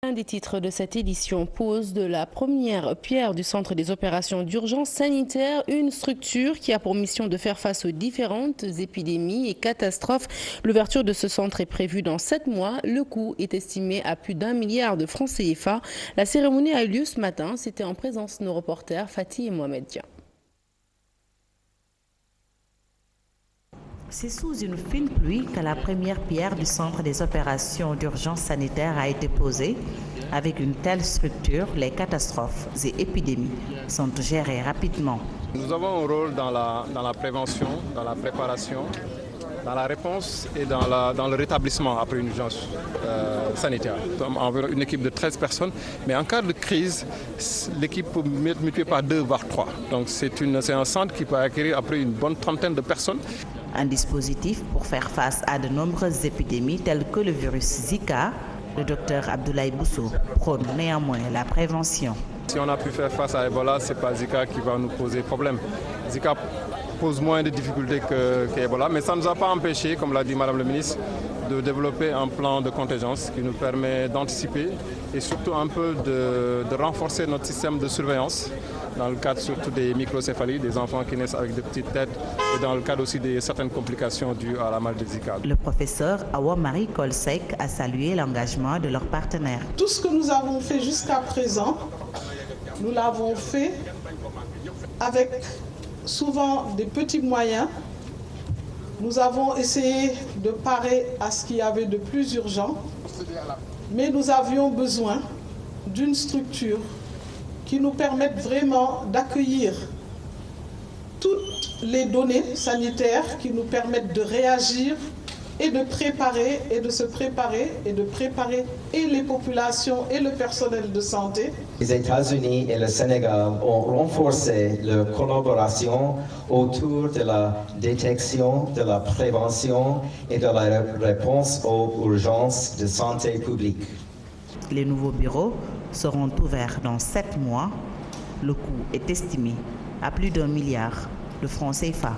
Un des titres de cette édition pose de la première pierre du Centre des opérations d'urgence sanitaire, une structure qui a pour mission de faire face aux différentes épidémies et catastrophes. L'ouverture de ce centre est prévue dans 7 mois. Le coût est estimé à plus d'1 milliard de francs CFA. La cérémonie a eu lieu ce matin. C'était en présence de nos reporters Fatih et Mohamed Dia. C'est sous une fine pluie que la première pierre du Centre des opérations d'urgence sanitaire a été posée. Avec une telle structure, les catastrophes et épidémies sont gérées rapidement. Nous avons un rôle dans la prévention, dans la préparation, dans la réponse et dans le rétablissement après une urgence sanitaire. Nous sommes environ une équipe de 13 personnes, mais en cas de crise, l'équipe peut être multipliée par 2 voire 3. Donc c'est un centre qui peut accueillir après une bonne trentaine de personnes. Un dispositif pour faire face à de nombreuses épidémies telles que le virus Zika. Le docteur Abdoulaye Bousso prône néanmoins la prévention. Si on a pu faire face à Ebola, ce n'est pas Zika qui va nous poser problème. Zika pose moins de difficultés qu'Ebola, mais ça ne nous a pas empêché, comme l'a dit Madame le ministre, de développer un plan de contingence qui nous permet d'anticiper et surtout un peu de renforcer notre système de surveillance dans le cadre surtout des microcéphalies, des enfants qui naissent avec des petites têtes et dans le cadre aussi de certaines complications dues à la maladie de Zika. Le professeur Awa-Marie Kolsek a salué l'engagement de leurs partenaires. Tout ce que nous avons fait jusqu'à présent, nous l'avons fait avec souvent des petits moyens. Nous avons essayé de parer à ce qu'il y avait de plus urgent, mais nous avions besoin d'une structure qui nous permette vraiment d'accueillir toutes les données sanitaires qui nous permettent de réagir et de préparer et de se préparer et de préparer et les populations et le personnel de santé. Les États-Unis et le Sénégal ont renforcé leur collaboration autour de la détection, de la prévention et de la réponse aux urgences de santé publique. Les nouveaux bureaux seront ouverts dans 7 mois. Le coût est estimé à plus d'1 milliard de francs CFA.